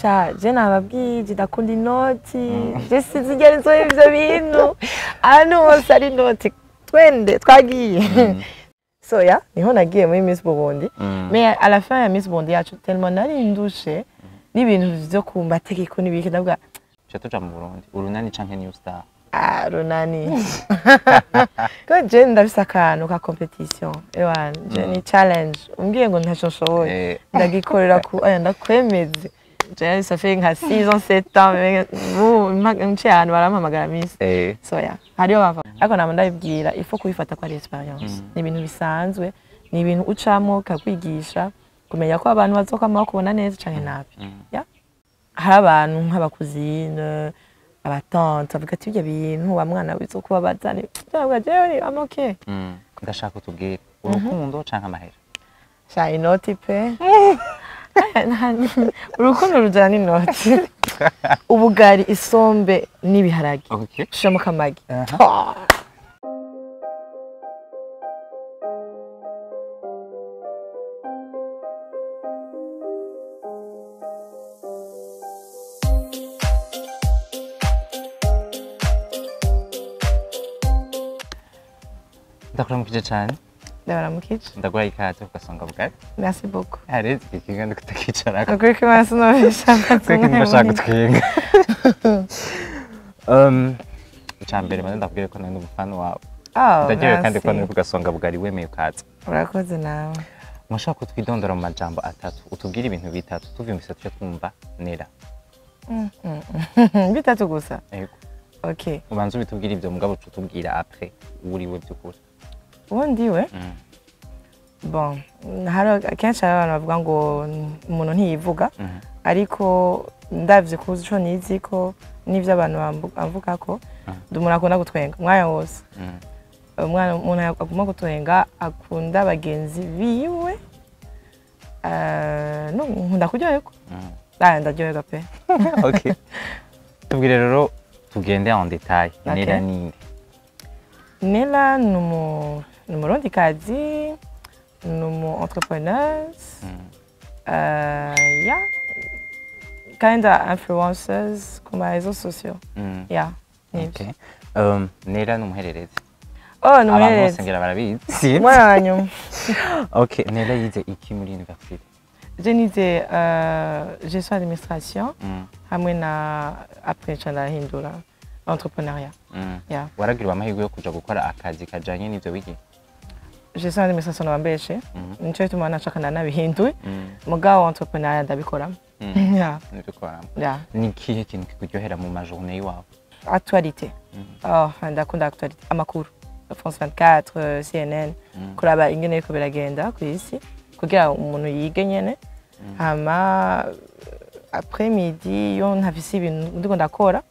sha je nababwije ndakunda inoti je sizigera nzoye ivyo bintu ahantu hose ari inoti twende twagiye so ya niho nagiye muri Miss Burundi mais à la fin ya Miss Burundi yacu tellement nari ndushe n'ibintu vyo ku mategeko n'ibiki ndavuga cyo tuja mu Burundi urunani canke new star runani ko je ndafise akantu ka competition ewan je ni challenge umbwiye ngo ntaco nshoboye ndagikorera ku aya ndakwemeze je ça fait nka 6 ans 7 ans nci ahantu barampamagara Miss so ya hariyo bava ariko namo ndabibwira ifo kubifata kwa experience ni ibintu bisanzwe ni ibintu ucamo kakwigisha kumenya ko abantu bazokama kubona neza canke nabi ya hari abantu nk'abakuzine abatante avuga ati ibyo bintu wa mwana wizo kuba bazane cyangwa jewe I'm okay ndashaka utubwire urukundo canke amahera sha inoti pe urukundo rujana n'inoti ubugari isombe n'ibiharage shamo kamagi ndakuramukije cyane ndabaramukije ndagura ikaze ugasonga bugari merci beaucoup hari ikinga ndikutakicara akuri ko maso no bishaka ndashaka twinga cyambere maze ndakubwire ko nari umufana wawe ndagiye kandi ko nari kugasonga bugari wemeye ukaza urakoze nawe mushaka kutwidondora mu majambo atatu utubwire ibintu bitatu tuvyumvise tuje twumva nera bitatu gusa yego okay ubanza ubitubwire ibyo mugabo tutubwira après uriwe byukuri ndiwe bon hari kenshi abantu bavuga ngo umuntu ntiyivuga ariko ndavye kuzi ico nizi ko n'ivyo abantu bavuga ko umuntu akunda gutwenga umwanya wose umuntu aguma gutwenga akunda bagenzi biwe no nkunda kuryoherwa ndaryoherwa pe okay tubwire rero tugende en détail nera ninde Nella ni umurundikazi ni umu entrepreneuse yeah kind of influencers ku ma réseaux sociaux yeah okay Nella ni umuhererezi oh ni umuhererezi abantu bose ngira barabizi mwanyu okay Nella yize iki muri université je nize gestion administration hamwe na après ndahindura entrepreneuriat yeah waragira amahirwe yo kuja gukora akazi kajanye n'ivyo wigi gestion d'administration nabambeshe nico bituma nashakana nabihinduye mugabo entrepreneuriat ndabikora yeah ndabikora yeah ni kihe kintu kikuryohera mu majournée yawe actualité ndakunda actualité amakuru France 24 CNN kuraba ingene yuko biragenda ku isi kugira umuntu yige nyene hama après midi yo ntafise ibintu ndiko ndakora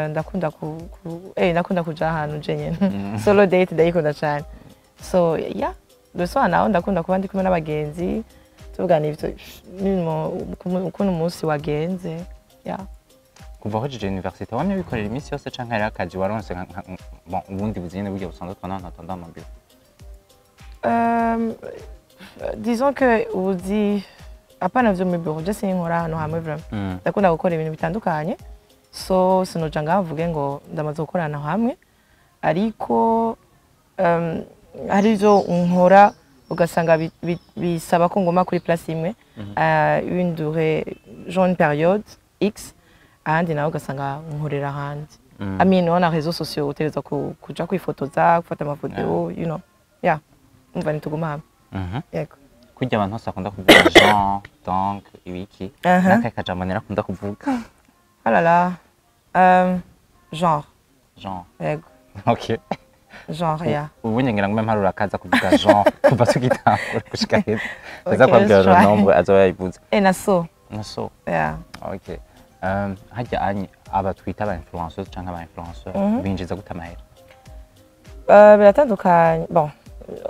ndakunda kuja ahantu je nyene solo date ndayikunda cyane so yeah so naho ndakunda kuba ndi kumwe n'abagenzi tuvugana ivyo ukuntu umunsi wagenze yeah kuva hoje université wamye bikorera iminsi yose canke ari akazi waronse bon ubundi buzine buryo busanzwe twana natanda amabiro disons que uzi apana vyo mu bureau je sinkora ahantu hamwe vraiment ndakunda gukora ibintu bitandukanye so sinoja ngavuge ngo ndamaze gukorana hamwe ariko hari ivyo nkora ugasanga bisaba ko ngoma kuri place imwe une durée genre une période X ahandi nawe ugasanga nkorera ahandi amine wana réseaux sociaux utereza kuja kwifotoza gufata amavideo you know yeah umva nituguma hamwe yego kujya abantu hose akunda kuvuga genre donc ibiki nakaye kajambo nerakunda kuvuga alala genre yego okay genre ya ubunye ngira ngo mparura kaza kuvuga genre kuva tugitangura gushika heza aza kwabwira nombre azoba yayivuze naso yeah okay hajya anyi abatwita aba influenceurs canke aba influenceurs binjiza gutamahera biratandukanye bon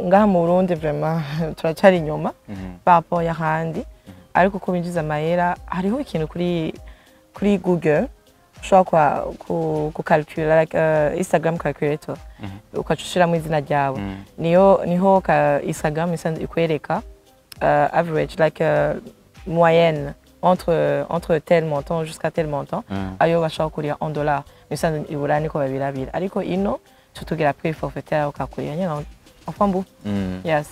ngaha mu Burundi vraiment turacari inyuma papo ya handi ariko ko binjiza amahera hariho ikintu kuri Google ushobora ku calculer like Instagram calculator ukacushiramo izina ryawe niho ka Instagram ikwereka average like moyenne entre tel montant jusqu'à tel montant ayo bashaka kuriya en dollars misanze ibura niko babirabira ariko ino tutugira prix forfaitaire ukakuriya nyine enfin bon yes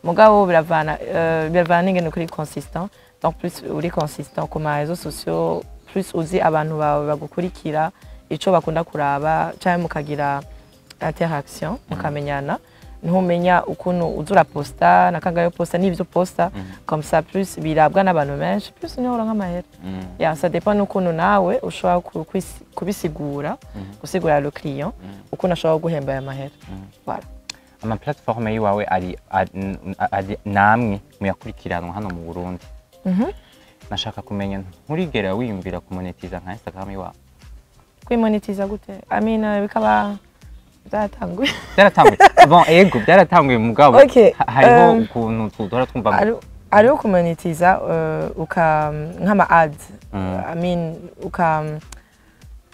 mugabo biravana ingene kuri consistant donc plus uri consistant ku ma réseaux sociaux plus uzi abantu bawe bagukurikira ico bakunda kuraba cyangwa mukagira interaction mukamenyana ntumenya ukuntu uzura posta nakangayo posta n'ivyo posta comme ça plus birabwa n'abantu benshi plus niho uronka amahera ya ça dépend n'ukuntu nawe ushobora kubisigura gusigura le client ukuntu ashobora guhemba aya mahera voilà ama platform yiwawe ari namwe muyakurikiranwa hano mu Burundi nashaka kumenya nturigera wiyumvira kumonetiza nka Instagram yiwawe kwimonetiza gute amina bikaba byaratanguye bon ego byaratanguye mugabo hariho ukuntu tudora twumva ariho kumonetiza nk'ama ads I mean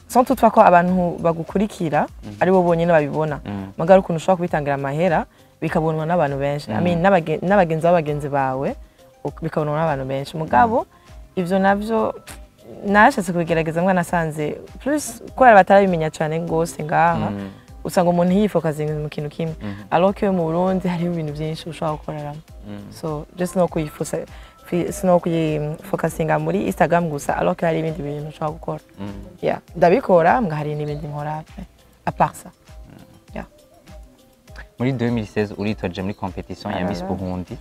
sans toutefois ko abantu bagukurikira ari bo bonyine babibona mugabo ukuntu ushobora kubitangira amahera bikabonwa n'abantu benshi I mean n'abagenzi bawe bikabonwa n'abantu benshi mugabo ivyo navyo nashatse kubigerageza mwana nasanze plus ko batarabimenya cyane gose ngaha usanga umuntu yifokazinga mu kintu kimwe alors que mu Burundi hari ibintu byinshi ushobora gukorera so just no kuyifokazinga muri Instagram gusa alors que hari ibindi bintu ushobora gukora yeah ndabikora mbwa hari n'ibindi nkora à part ça yeah muri 2016 uritoje muri competition ya Miss Burundi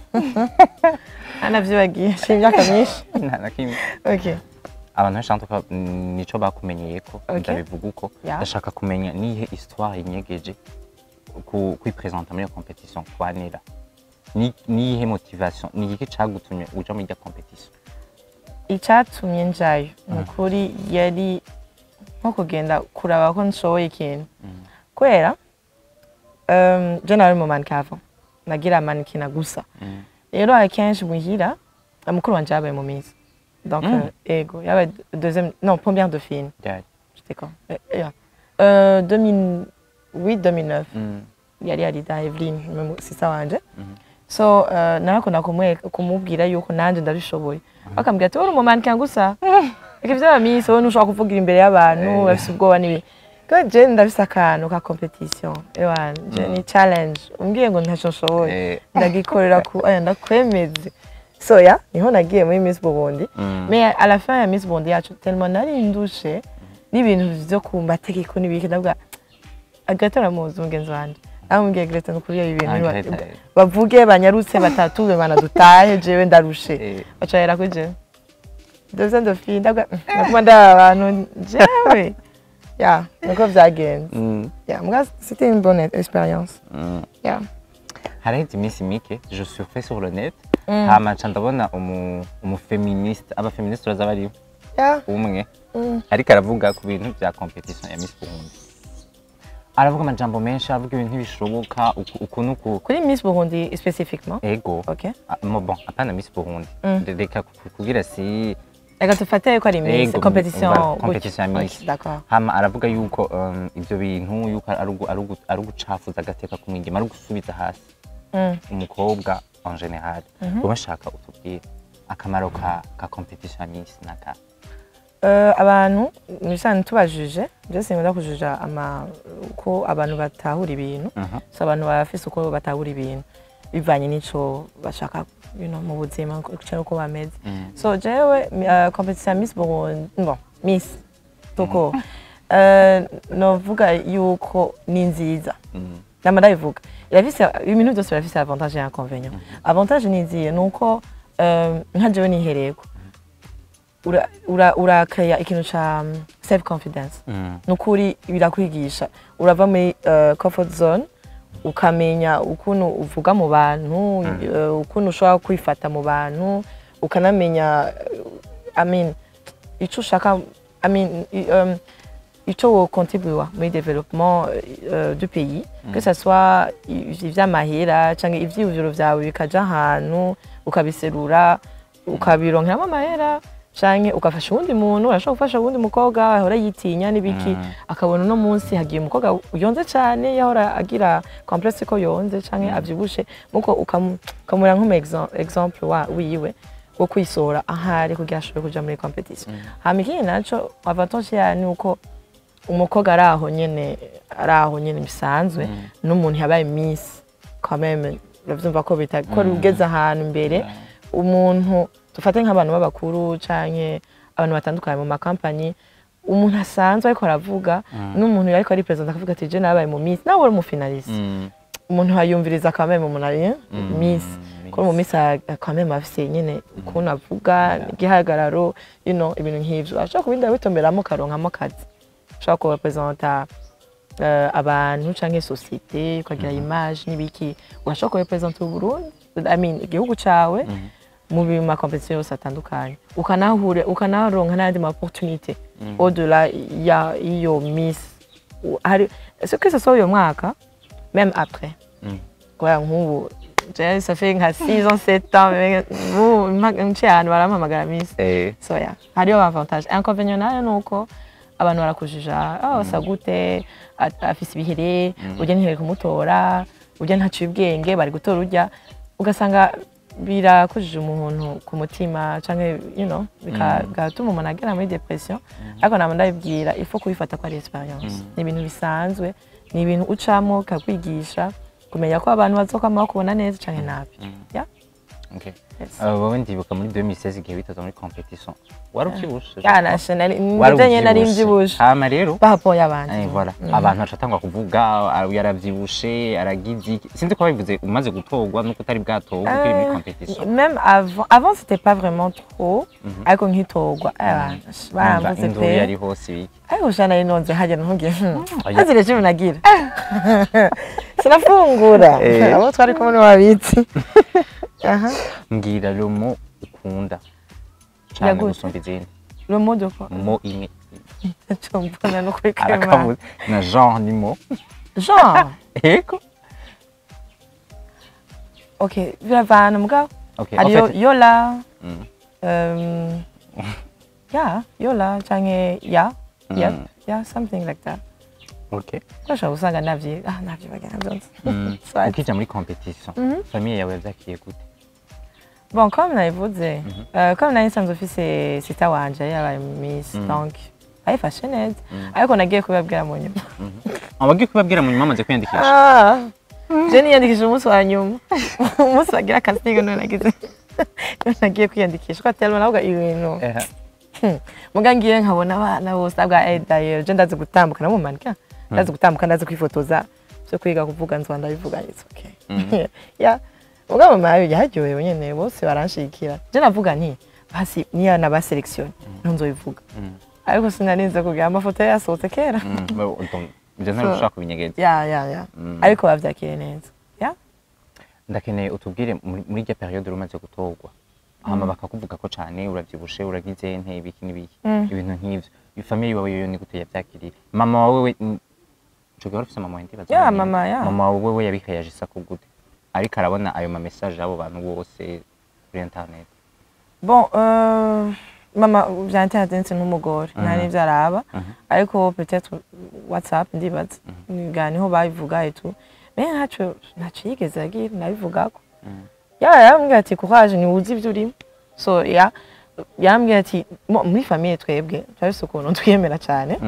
anavyibagiye shimyaka myinshi nakimwe okay abantu bashaka nico bakumenyeye ko ndabivuga uko ndashaka kumenya nihe histoire inyegeje kwipresenter muri competition kwa Nella nihe motivation nihe cagutumye uja muri competition icatumye njayo nukuri yari nko kugenda kuraba ko nshoboye ikintu kwera je nari mu mankava nagira manikina gusa rero akenshi muhira mukuru wanje yabaye mu mizi donc ego yaba deuxième non première dauphine j'étais quand 2008 2009 yari da Evelyn c'est ça wanje so narakunda kumubwira yuko nanje ndabishoboye akambwira ati uri mu mannequin gusa ikivyo bamisi wowe nushaka kuvugira imbere y'abantu bafite ubwoba nibi ko je ndabisa akantu ka competition je ni challenge umbwiye ngo ntacyo nshoboye ndagikorera ku ndakwemeze so ya niho nagiye muri Miss Burundi mais à la fin ya Miss Burundi yacu tellement nari ndushe n'ibintu byo kumbategeko nibiki ndavuga agatora muzi umugenzi wanje amubwiye Greta nukuriye ibintu bavuge banyarutse batatu banadutahe jewe ndarushe bacayera ko je deuxième dauphine ndavuga nakunda abantu jewe ya nuko vyagenze ya mbwa c'était une bonne expérience ya haraheze iminsi mike je surfais sur le net hama ndabona umufeministe abafeministe uraza bariho umwe ariko aravuga ku bintu bya competition ya Miss Burundi aravuga amajambo menshi aravuga ibintu bishoboka ukuntu kuri Miss Burundi spécifiquement ego okay bon apana Miss Burundi reka kugira si reka tufate ko ari Miss competition ya Miss d'accord hama aravuga yuko ibyo bintu yuko ari ugucafuza agateka ku mwingema ari gusubiza hasi umukobwa en général bashaka utubwira akamaro ka competition Miss naka abantu nisane tubajije je sinkunda kujuja ko abantu batahura ibintu so abantu bafise uko batahura ibintu bivanye nico bashaka mu buzima cyangwa uko bameze so jewe competition Miss Burundi bon Miss toko novuga yuko ni nziza ndabivuga irafise ibintu byose birafise avantage et inconvénient avantage ni nziye nuko nka jewe nihereko urakaya ikintu cha self confidence nukuri birakwigisha urava muri comfort zone ukamenya ukuntu uvuga mu bantu ukuntu ushobora kwifata mu bantu ukanamenya ico ushaka ico wo contribuer muri développement du pays que ça soit ivy'amahera cyangwa ivy'ubujuro vyawe bikaja ahantu ukabiserura ukabironkera amahera canke ukafasha uwundi muntu urashobora gufasha uwundi mukobwa ahora yitinya n'ibiki akabona no munsi hagiye umukobwa uyonze cyane yahora agira complexe ko yonze canke avyibushe muko ukamura nk'umu exemple wiwe bwo kwisora ahari kugira ashobore kuja muri competition. Hama ikindi naco avantage yayo ni uko umukobwa araho nyene bisanzwe n'umuntu yabaye Miss quand même uravyumva ko ko ugeze ahantu imbere umuntu dufate nk'abantu b'abakuru canke abantu batandukanye mu makampani umuntu asanzwe ariko aravuga n'umuntu ariko ari president akavuga ati je nabaye mu Miss nawe uri mu finaliste umuntu hayumviriza quand même umuntu ari Miss ko mu Miss quand même afise nyene ukuntu avuga igihagararo ibintu nk'ivyo ashaka kubinda bitomberamo karonkamo kazi ashaka ko representa abantu canke societe ukagira image n'ibiki urashaka ko representa Uburundi I mean igihugu cawe mu bima competition yose atandukanye ukanaronka n'andi ma opportunité au-delà ya iyo Miss ce que ce soit uyo mwaka même après quoi nk'ubu ça fait nka 6 ans 7 ans ahantu barampamagara Miss so yeah hariyo avantage inconvénient nayo nuko abantu barakujija asa gute afise ibihere urya ntihere kumutora urya ntaciye ubwenge bari gutora urya ugasanga birakujije umuntu ku mutima canke bigatuma umuntu agera muri depression ariko nabo ndabibwira il faut kubifata ko ari experience ni ibintu bisanzwe ni ibintu ucamo kakwigisha kumenya ko abantu bazokwama bakubona neza canke nabi okay wowe ndibuka muri 2016 igihe bitoza muri competition waruvyibushe nivyo nari mvyibushe hama rero bapoye abandi voilà abantu bacatangwa kuvuga yaravyibushe aragize sinzi ko babivuze umaze gutorwa nuko utari bwatorwa kuri muri competition même avant c'était pas vraiment trop ariko nkitorwa baramvuze pe yari hose ibiki ariko jana inonze haje ntugiye hazire cyo nagira sinafungura abo twari kumwe wabitsi mbwira romo ukunda cyane gusumba izindi romo de quoi mo imwe cyo mbona no kuri kamera na genre ni mo genre eko okay biravana mugabo okay ariyo yola yola canke yeah something like that okay kwasha usanga navye bagana byose ukija muri competition famille yawe yazakiye gute bon comme nabivuze comme nari nsanzwe office sita wanje yabaye Miss donc ayifashe neza ariko nagiye kubabwira mu nyuma abagiye kubabwira mu nyuma amaze kwiyandikisha je niyandikisha umunsi wa nyuma umunsi wagira casting none nagize nagiye kwiyandikisha ko telma navuga ibintu muga ngiye nkabona abana bose abwa d'ailleurs je ndazi gutambuka na mu mannequin ndazi gutambuka ndazi kwifotoza cyo kwiga kuvuga nzwa ndabivuga it's okay muga mama yaryohewe nyene bose baranshikira je navuga nti basi niya na ba selection nzobivuga ariko sinarinze kugira amafoto yasohotse kera je ntarushaka kubinyegeza ya ariko bavyakire neza ndakeneye utubwire muri ya periode rumaze gutorwa hama bakakuvuga ko cyane uravyibushe uragize nte ibiki n'ibiki ibintu nk'ivyo family wawe yo ni gute yavyakiriye mama wawe cyo gafise mama wende baza mama wawe yabikayajisa ko gute ariko arabona ayo ma message abo bantu bose kuri internet bon mama vya internet n'umugore nari vyaraba ariko peut-être WhatsApp ndibaza ngani ho bayivuga etu mais ntaco yigeze agira nabivugako yambwira ati courage ni uzi ivyo urimo so yambwira ati muri famille twebwe twabise ukuntu twiyemera cyane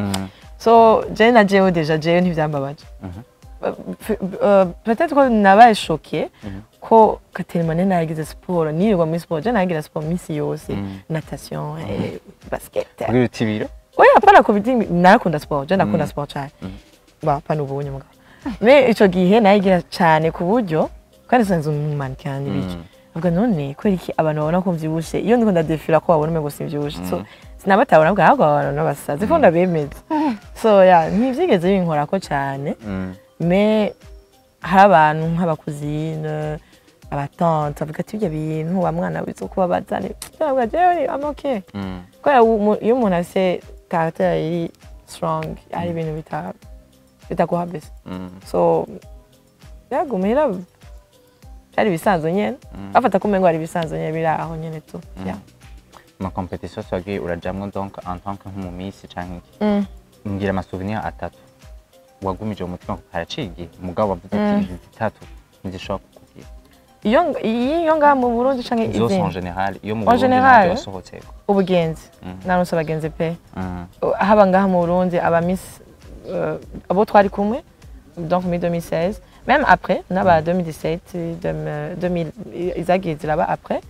so je na jewe deja jewe ntivyambabaje peut-être ko nabaye choqué ko Katerimane nagize sport nirirwa muri sport je nagira sport misi yose natation basket kuri tibiro oya para ko bidingi narakunda sport je nakunda sport cyane pana ubunye mugabo mais ico gihe nayigira cyane ku buryo kandi sanze mannequin n'ibiki ubwo none ko iki abantu babona ko mvyibushe iyo ndiko ndadefira ko babona ngo simvyibushe so sinabatabona bwa ahubwo abantu n'abasazi ko ndabemeza so ntivyigeze binkora ko cyane mais hari abantu nk'abakuzine abatante bavuga ati ibyo bintu wa mwana wizo kuba bazane cyangwa jewe I'm okay ko iyo umuntu ase character iri strong ari ibintu bitakuhabese so yagumira ari bisanzwe nyene afata kumengo ari bisanzwe nyene bira aho nyene tu ma competition swagi urajamwe donc en tant que nk'umumisi canke ngira ama souvenir atatu wagumije umutima ko karacigi mugabo wavuze ati zitatu nzishobora kukubwira iyo ngaha mu Burundi canke zose en izindi general iyo mu En Burundi general, wasohotseko ubugenzi naronse abagenzi pe haba ngaha mu Burundi aba Miss abo twari kumwe donc muri 2016 même après naba 2017 2000 izagiye ziraba après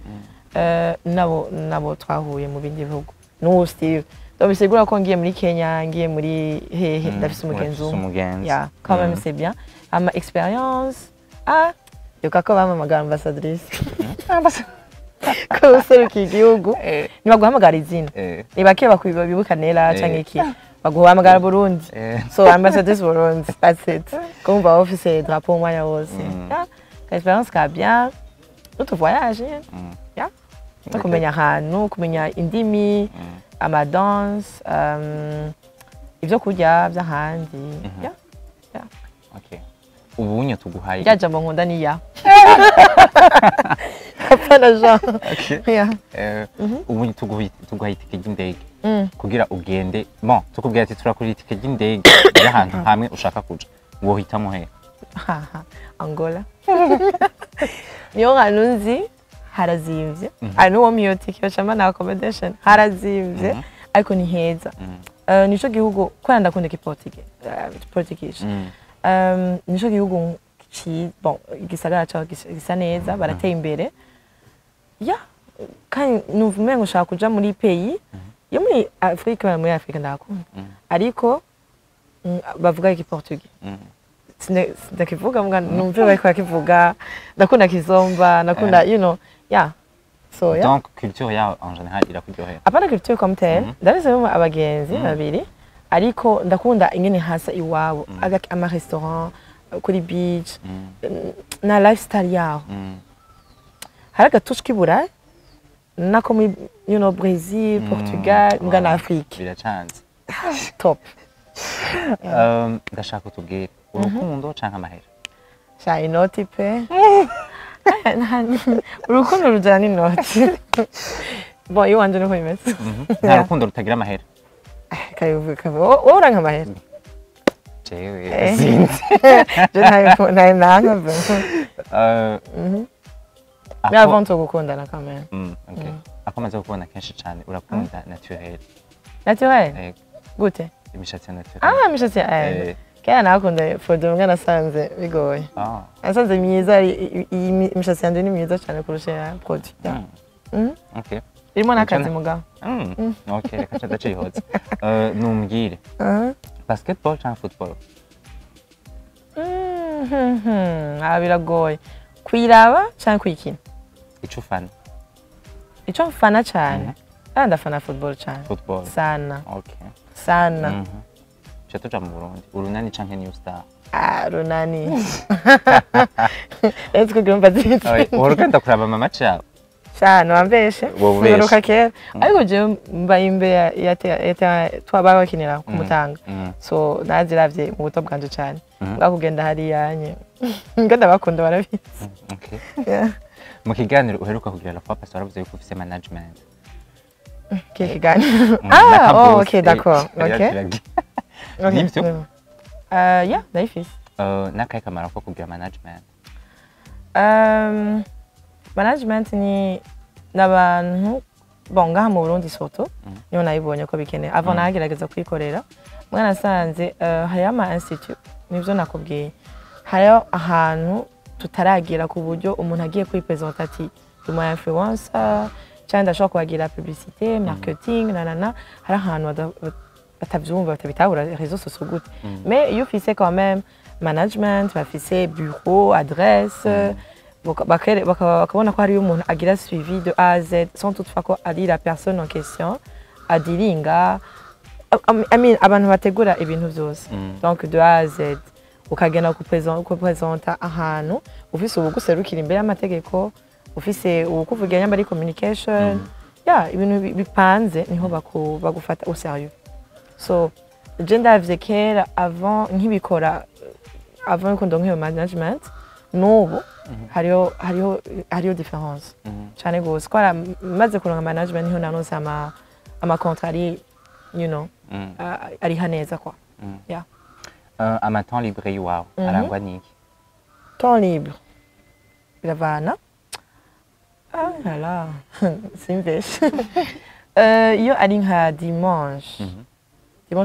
nabo twahuye mu bindi bihugu n'ubu Steve donc bisigura ko ngiye muri Kenya ngiye muri hehe ndafise umugenzi umwe ya quand même c'est bien ama expérience yuko ko bamamagara ambassadrice ko userukiye igihugu ntibaguhamagara izina ni bake bibuka Nella canke iki baguhamagara Burundi so ambassadrice Burundi that's it comme ba office drapeau umwanya wose expérience ka bien notre voyage ya kumenya ahantu kumenya indimi ama danse ivyo kurya vy'ahandi okay ubunye tuguhaye rya jambo nkunda ni ya apana Jean ubunye tuguhaye itike ry'indege kugira ugende bon tukubwira ati turakuri itike ry'indege y'ahantu hamwe ushaka kuja wohitamo he Angola niyo hantu nzi harazimvye ari n'uwo miyo tike bacamba na accommodation harazimvye ariko ni heza nico gihugu ko ndakunda Portuguese nico gihugu bon igisagara cyaho gisa neza barateye imbere ya kandi numva ngo ushaka kuja muri pays yo muri Afrika ndakunda ariko bavuga igiportugais ndakivuga mbwa numva bariko bakivuga ndakunda kizomba ndakunda you know yeah so yeah donc culture ya en général irakuryohera apana culture comme telle ndabise abagenzi babiri ariko ndakunda ingene hasa iwabo ama restaurant kuri beach na lifestyle yaho hari agatushi k'iburayi nako muri you know Brazil Portugal mbwa na Afrique biracanze top ndashaka utubwire urukundo canke amahera sha inoti pe urukundo rujana n'inoti bon iyo wanje niko bimeze nta rukundo rutagira amahera karivuka wowe uranka amahera jewe sinzi je nanga be mais avant de gukundana quand même okay akomaze gukunda kenshi cyane urakunda naturel gute imishatsi naturel imishatsi kaya nakunda fodo mwana nasanze bigoye nasanze myiza imishatsi yanje ni myiza cyane kurusha produit okay irimo nakazi mugabo okay reka ndacihoza numbwire basketball cyangwa football biragoye kwiraba cyangwa kwikina ico mfana cyane ndafana football cyane sana okay sana tuja mu Burundi urunani canke new star runani let's go gumba ziti urugenda kuraba mama cyawe cyane wambeshe uruka kera ariko je mbaye imbe ya twaba bakinira ku Mutanga so naziravye mu buto bwanje cyane ngakugenda hari yanye ngenda bakunda barabizi okay mu kiganiro uheruka kugira la papa waravuze yuko ufise management kiganiro okay d'accord okay nibyo yeah ndayifise nakaye kamara ko kugira management management ni n'abantu bon ngaha mu Burundi soto niyo nayibonye ko bikeneye avant nagerageza kwikorera mwana nasanze hari ama institute nivyo nakubwiye hari ahantu tutaragira ku buryo umuntu agiye kwipresenter ati duma influencer cyangwa ndashobora kubagira publicité marketing nanana hari ahantu batavyumva batabitahura réseaux sociaux gute mais iyo ufise quand même management bafise bureau adresse bakabona ko hari umuntu agira suivi de A à Z sans toutefois ko ari la personne en question adiringa abantu bategura ibintu byose donc de A à Z ukagena kupresenta ahantu ufise ubuguserukira imbere y'amategeko ufise ubukuvugira nyamba ari communication ibintu bipanze niho bagufata au sérieux so je ndavye kera avant nkibikora avant ko ndonke management n'ubu hariyo différence cyane gose ko maze kuronka management niho nanose ama contrat you know ari haneza kwa ama temps libre iwawe arangwa niki temps libre biravana là simveshe iyo ari nka dimanche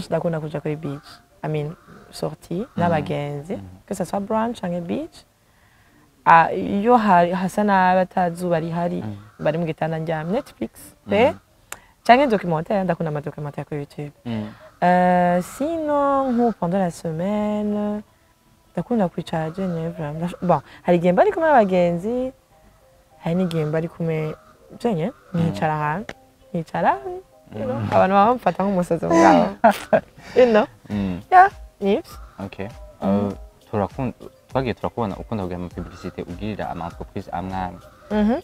ndakunda kuja kuri beach I mean sortie n'abagenzi que ça soit brunch cyangwa beach iyo hasa nabi atazuba rihari bari mu gitanda ndyamye Netflix cyangwa documentaire ndakunda ama documentaire kuri YouTube sinon nko pendant la semaine ndakunda kwicara jenyine vraiment bon hari igihe bari kumwe n'abagenzi hari n'igihe bari kumwe jenyine nicara hanze abantu baba bamfata nk'umusazi wabo yeah nips okay twagiye turakubona ukunda kugira ama publicité ugirira ama entreprise amwami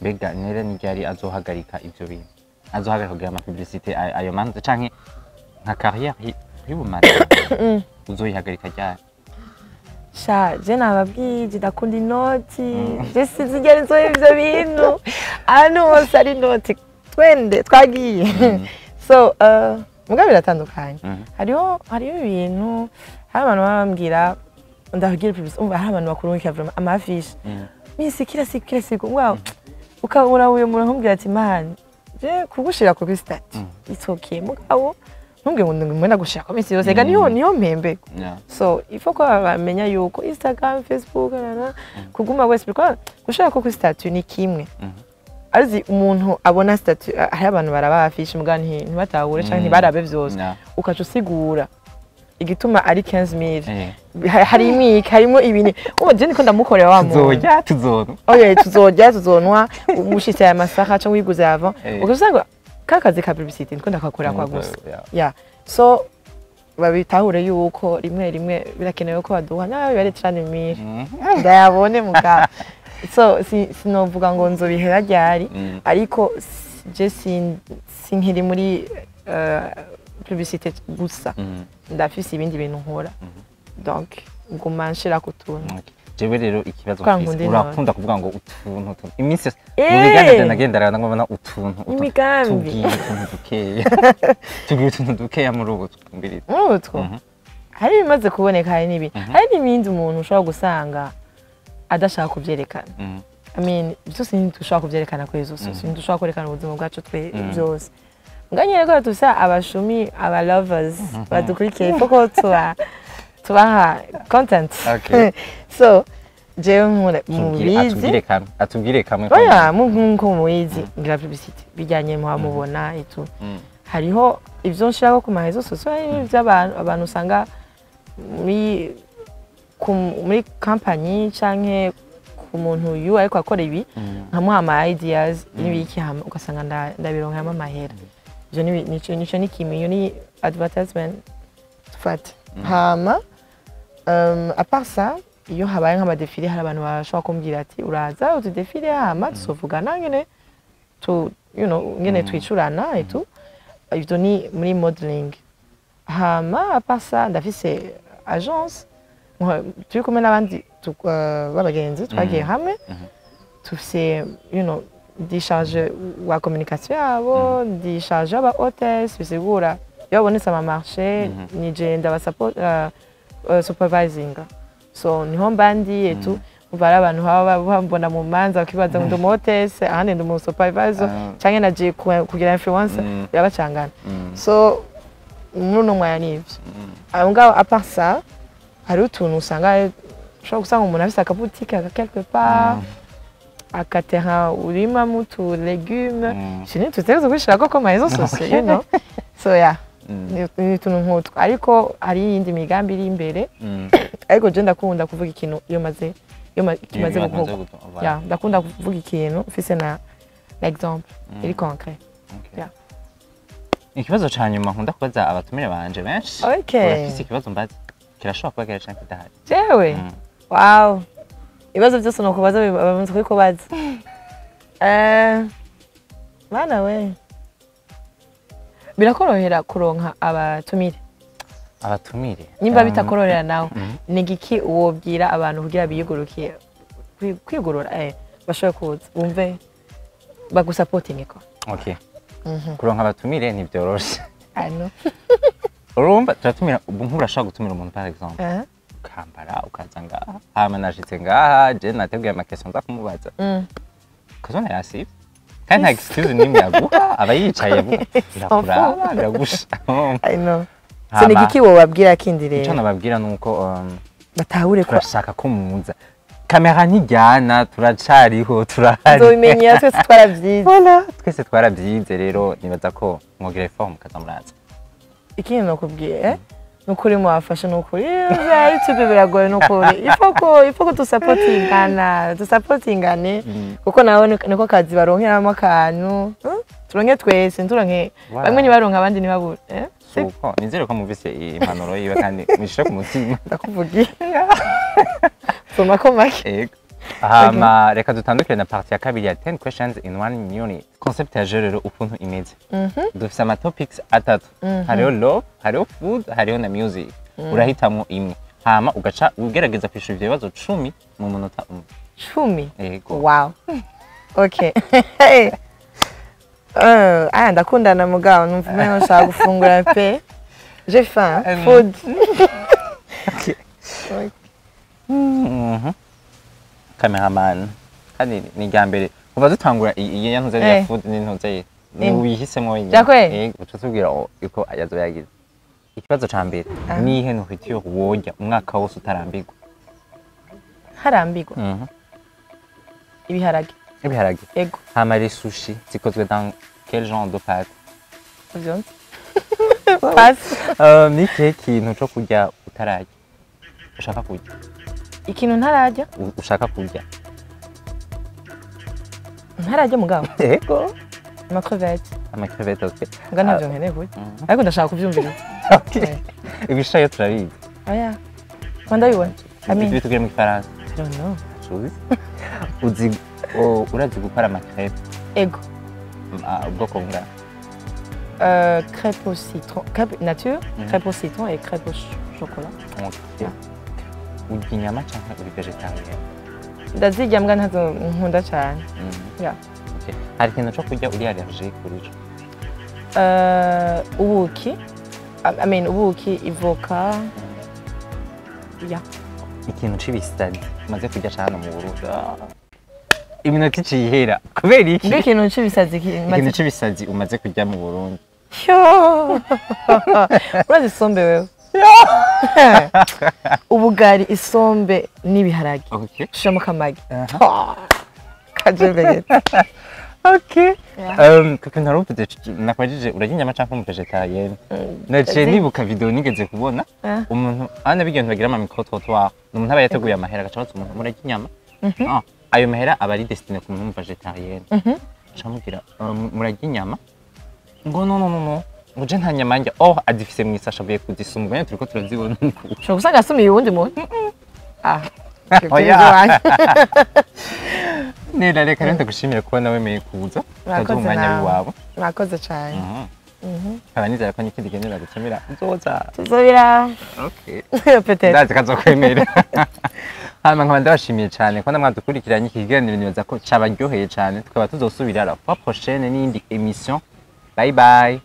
mbega nera ni yari azohagarika ivyo bintu azohagarika kugira ama publicité ayo manza canke nka carrière y'ubumara uzoyihagarika ryari sha je nababwije ndakunda inoti je sizigera nzoye ivyo bintu ano hose ari inoti twende twagiye so mugabe biratandukanye hariho ibintu hari abantu bambwira ndagira publicité umva hari abantu bakurungika vraiment amafiche misi kila siku wow ukabura uyo muntu nkumbwira ati man je kugushira ku stat it's okay mugabo ntumbwe ngo ndumwe gushira ku misi yose ega niyo mpembe so ifo ko bamenya yuko Instagram Facebook kuguma wese biko gushira ku statut ni kimwe arzi umuntu abona statut hari abantu baraba afishe mugani ntibatahure canke ntibarabe vyose ukaca usigura igituma ari 15000 harimo ibintu je niko ndamukorera wa muntu tuzonwa umushitse aya masaha cyo wiguze avant ukasanga kakazi ka publicity niko ndakakora kwa gusa yeah so babitahure yuko rimwe birakenewe ko baduha nawe bari 30000 ndayabone muga so sinovuga ngo nzobihera ryari ariko je sinkiri muri publicité gusa ndafise ibindi bintu nkora donc nguma nshira kutuntu jewe rero ikibazo kwisi urakunda kuvuga ngo utuntu iminsi mu biganiro nagendera ngabona utuntu imigambi tugiye utuntu dukeya muri ubu twumbirira utwo hari bimaze kuboneka hari n'ibindi hari n'ibindi umuntu ushobora gusanga adashaka kuvyerekana I mean byose ntidushobora kuvyerekana kuri izo sose ntidushobora kwerekana ubuzima bwacu twe byose nganye rero tusa abashumi aba lovers badukurikiye ifoko tubaha content so je mubizi atubwire kamwe oya nko mubizi ngira publicity bijyanye mu mubona itu hariho ivyo nshaka ku mahezo sociale by'abantu usanga muri company canke ku muntu yu ariko akora ibi nkamuha ama ideas n'ibiki hama ugasanga ndabironka amahera ivyo nico ni kimwe ni advertisement tufata hama à part ça iyo habaye nk'amadefile hari abantu bashobora kumbwira ati uraza utudefile hama tusovugana ngene ngene twicurana etu ivyo ni muri modeling hama à part ça ndafise agence turi kumwe n'abandi b'abagenzi twagiye hamwe tufise di charge wa communication yabo di charge aba hôtesse bisigura iyo babonetse ama marché ni je ndabasupport supervising so niho mbandi etu uvara abantu bambona mu manza bakibaza ngo ndumu hôtesse ahandi ndumu supervisor canke naje kugira influence birabacangana so muno mwaya nivyo aho ngaho à part ça hari utuntu usanga ushobora gusanga umuntu afise akabutike quelque part akaterrain urima mutu légumes chenye tuteze gushaka ko maison sociale so yeah ni tuntu nkutwa ariko hari indi migambi iri imbere ariko je ndakunda kuvuga ikintu iyo kimaze gukorwa yeah ndakunda kuvuga ikintu ufise na exemple iri concret yeah ikibazo cyanyuma nkunda kubaza abatumire banje benshi urafise ikibazo mbaza kirashobora kuba gera cyane kidahari jewe wow ibibazo byose no kubaza babanza kwikubaza bana we birakorohera kuronka abatumire nimba bitakorohera nawe nigiki wobwira abantu kugira biyigurukiye kwigurura bashoboye kuza bumve bagusupporting ko okay kuronka abatumire ntibyoroshe ano urumva turatumira ubu nk'urashaka gutumira umuntu par exemple ukambara ukaza ngaha hama nashitse ngaha je nateguye amakestion nza kumubaza kazona yasivye kandi nta excuse nimwe yaguha aba yicaye irakuraba iragusha I know sinigiki wo babwira kindi rero ico nababwira nuko batahure ko turashaka ko muza kamera ntijyana turacariho turahari nzobimenyera twese twarabyize voilà twese twarabyize rero nibaza ko mwogira effort mukaza muraza ikintu nakubwiye nukuri mwafasha nukuri YouTube biragoye nukuri ifoko dusapotingane kuko nawe niko kazi baronkeramo akantu turonke twese nturonke bamwe nibaronka abandi nibabura suko nizere ko muvise impanuro yiwe kandi mwishire ku mutima ndakuvugiye soma ko make hama reka dutandukire na partie ya kabiri ya 10 questions in 1 minute concept ya rero ukuntu imeze dufise ama topics atatu hariho love hariho food hariho na music urahitamwo imwe hama ugaca ugerageza kwishura ivyo bibazo 10 mu munota 10 yego wow okay ndakundana mugabo numva umenye nshaka gufungura pe j'ai faim food okay cameraman kandi ni gambere kuva dutangura iyi yantuze ya food n'intuze wihisemo wenyine uca tubwira uko yazo yagize ikibazo ca mbere nihe ntuhitiye woja umwaka wose utarambirwa harambirwa ibiharage yego hama les sushi zikozwe dans quel genre de pâte vyonse passe ni kintu cyo kurya utararya ushaka kurya ikintu ntararya ushaka kurya ntararya mugabo yego amacrevette okay nga navyo nkeneye kurya ariko ndashaka kuvyumvira okay ibishayo turabizi oya kwanda bibona amen bitugire mu Faransa I don't know uzi urazi gukora amacrevette ego ubwoko bungana crêpe au citron crêpe nature crêpe au citron et crêpe au chocolat urya inyama cyangwa uri vegetarian ndazirya mbwa ntazo nkunda cyane hari ikintu cyo kurya uri allergique kuri cyo ubuki ubuki ivoka ikintu c'ibisadi umaze kurya cyane mu Burundi iminota icihera kubera iki ikintu c'ibisazi ikintu c'ibisazi umaze kurya mu Burundi urazi isombe wewe ubugari isombe n'ibiharage ushiramo kamagi kajebeye okay kuko ntaruvuze nakwajije urarya inyama cyangwa mu vegetarian naciye nibuka video nigeze kubona umuntu ana bigentu bagira ama micro trottoir umuntu aba yateguye amahera agacabatsa umuntu murarya inyama ayo mahera aba ari destiné ku muntu vegetarian camubwira murarya inyama ngo no uje nta nyama njya adifise mu isasha avuye kuzisumba nyine turiko turazibona ushobora gusanga asumiye uwundi muntu Nella reka rero ndagushimira kubona wemeye kuza ukaduha umwanya w'iwabo mwakoze cyane abanizera ko n'ikindi genera gukemera nzoza tuzobira okay peut-être ndazi kazokwemera hama nkaba ndabashimiye cyane ko namwadukurikiranye iki kiganiro nibaza ko cabaryoheye cyane tukaba tuzosubira la fois prochaine n'indi émission bye bye